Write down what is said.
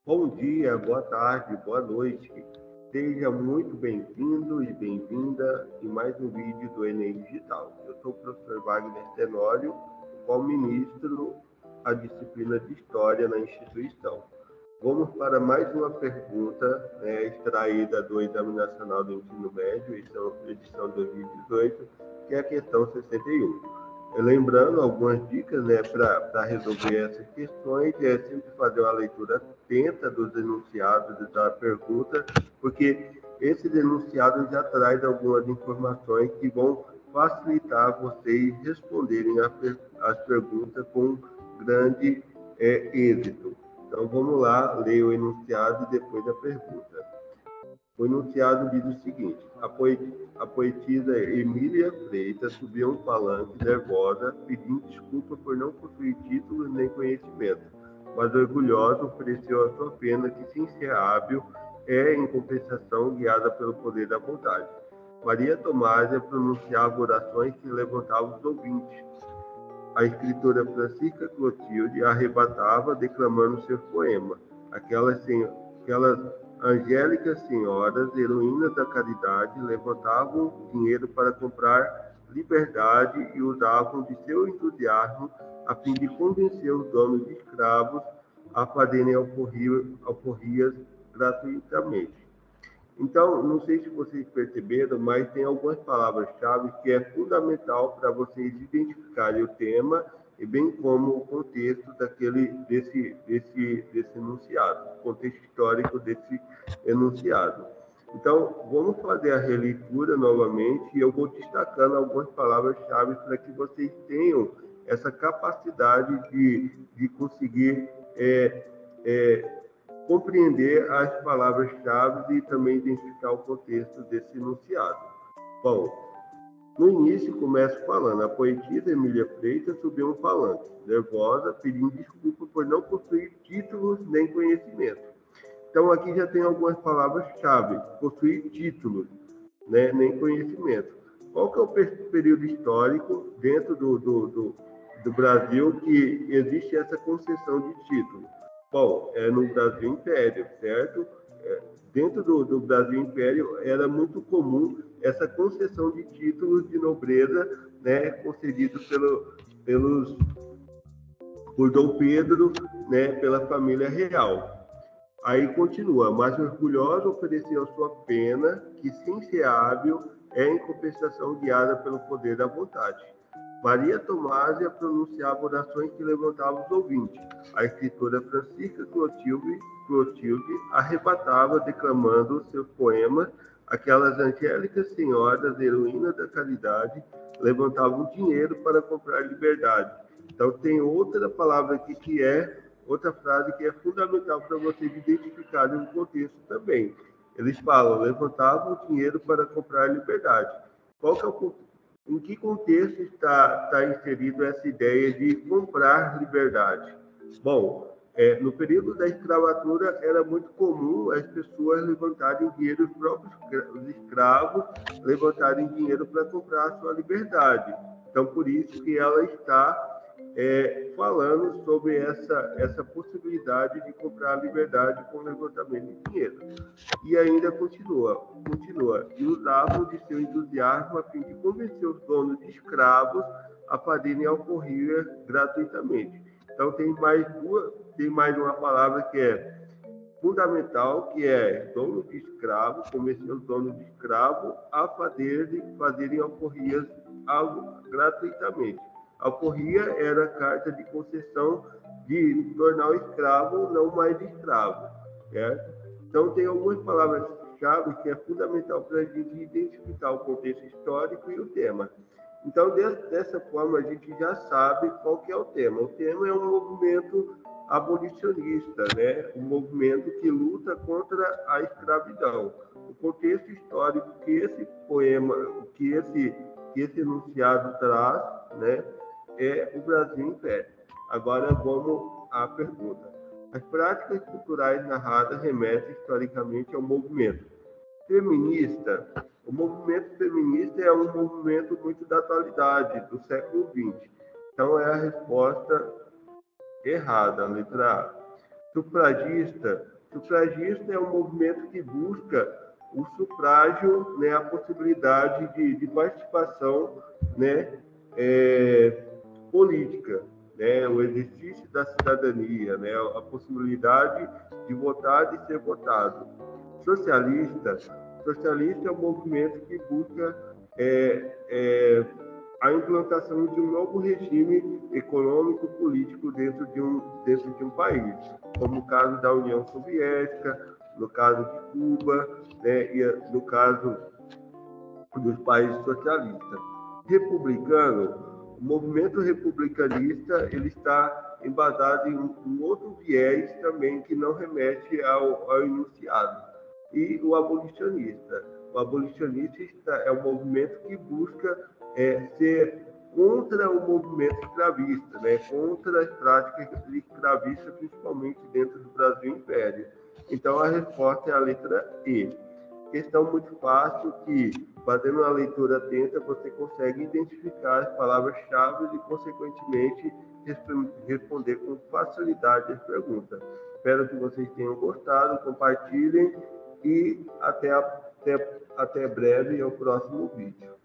Bom dia, boa tarde, boa noite. Seja muito bem-vindo e bem-vinda em mais um vídeo do Enem Digital. Eu sou o professor Wagner Tenório, o qual ministro a disciplina de História na instituição. Vamos para mais uma pergunta, extraída do Exame Nacional do Ensino Médio, edição 2018, que é a questão 61. Lembrando algumas dicas, para resolver essas questões, é sempre fazer uma leitura atenta dos enunciados da pergunta, porque esse enunciado já traz algumas informações que vão facilitar vocês responderem as perguntas com grande êxito. Então vamos lá ler o enunciado e depois a pergunta. O enunciado diz o seguinte: a poetisa Emília Freitas subiu a um palanque nervosa, pedindo desculpa por não possuir títulos nem conhecimento, mas orgulhosa ofereceu a sua pena que, sem ser hábil, é, em compensação, guiada pelo poder da vontade. Maria Tomásia pronunciava orações que levantavam os ouvintes. A escritora Francisca Clotilde arrebatava, declamando seu poema. Aquelas angélicas senhoras, heroínas da caridade, levantavam dinheiro para comprar liberdade e usavam de seu entusiasmo a fim de convencer os donos de escravos a fazerem alforrias gratuitamente. Então, não sei se vocês perceberam, mas tem algumas palavras-chave que é fundamental para vocês identificarem o tema e bem como o contexto desse enunciado, o contexto histórico desse enunciado. Então, vamos fazer a releitura novamente e eu vou destacando algumas palavras-chave para que vocês tenham essa capacidade de conseguir compreender as palavras-chave e também identificar o contexto desse enunciado. Bom, no início começo falando: a poetisa Emília Freitas subiu um palanque, nervosa, pedindo desculpa por não possuir títulos nem conhecimento. Então aqui já tem algumas palavras-chave: possuir títulos, nem conhecimento. Qual que é o período histórico dentro do Brasil que existe essa concessão de título? Bom, é no Brasil Império, certo? Dentro do Brasil Império era muito comum essa concessão de títulos de nobreza, concedidos por Dom Pedro, pela família real. Aí continua: mas orgulhosa ofereceu a sua pena, que sem ser hábil é em compensação guiada pelo poder da vontade. Maria Tomásia pronunciava orações que levantavam os ouvintes. A escritora Francisca Clotilde arrebatava, declamando seus poemas. Aquelas angélicas senhoras, heroínas da caridade, levantavam dinheiro para comprar liberdade. Então tem outra palavra aqui outra frase que é fundamental para vocês identificarem o contexto também. Eles falam: levantavam dinheiro para comprar liberdade. Qual que é em que contexto está inserido essa ideia de comprar liberdade? Bom, no período da escravatura era muito comum as pessoas levantarem dinheiro, os próprios escravos levantarem dinheiro para comprar a sua liberdade. Então, por isso que ela está falando sobre essa possibilidade de comprar a liberdade com levantamento de dinheiro. E ainda continua, e usavam de seu entusiasmo a fim de convencer os donos de escravos a fazerem alforria gratuitamente. Então tem mais uma palavra que é fundamental, que é dono de escravo, convencer os donos de escravo a fazerem alforrias gratuitamente. Alforria era a carta de concessão de tornar o escravo não mais escravo, certo? Então tem algumas palavras-chave que é fundamental para a gente identificar o contexto histórico e o tema. Então, dessa forma, a gente já sabe qual que é o tema. O tema é um movimento abolicionista, um movimento que luta contra a escravidão. O contexto histórico que esse poema, que esse enunciado traz, é o Brasil Império. Agora vamos à pergunta. As práticas culturais narradas remetem historicamente ao movimento feminista. O movimento feminista é um movimento muito da atualidade, do século XX. Então, é a resposta errada, a letra A. Sufragista Sufragista é um movimento que busca o sufrágio, né, a possibilidade de participação, né, política, né, o exercício da cidadania, né, a possibilidade de votar e ser votado. Socialista é um movimento que busca a implantação de um novo regime econômico político dentro de um país, como o caso da União Soviética, no caso de Cuba, né, e no caso dos países socialistas. Republicano, o movimento republicanista ele está embasado em um outro viés também que não remete ao enunciado. E o abolicionista. O abolicionista é um movimento que busca ser contra o movimento escravista, né? Contra as práticas escravistas, principalmente dentro do Brasil Império. Então, a resposta é a letra E. Questão muito fácil que, fazendo uma leitura atenta, você consegue identificar as palavras-chave e, consequentemente, responder com facilidade as perguntas. Espero que vocês tenham gostado, compartilhem e até breve ao próximo vídeo.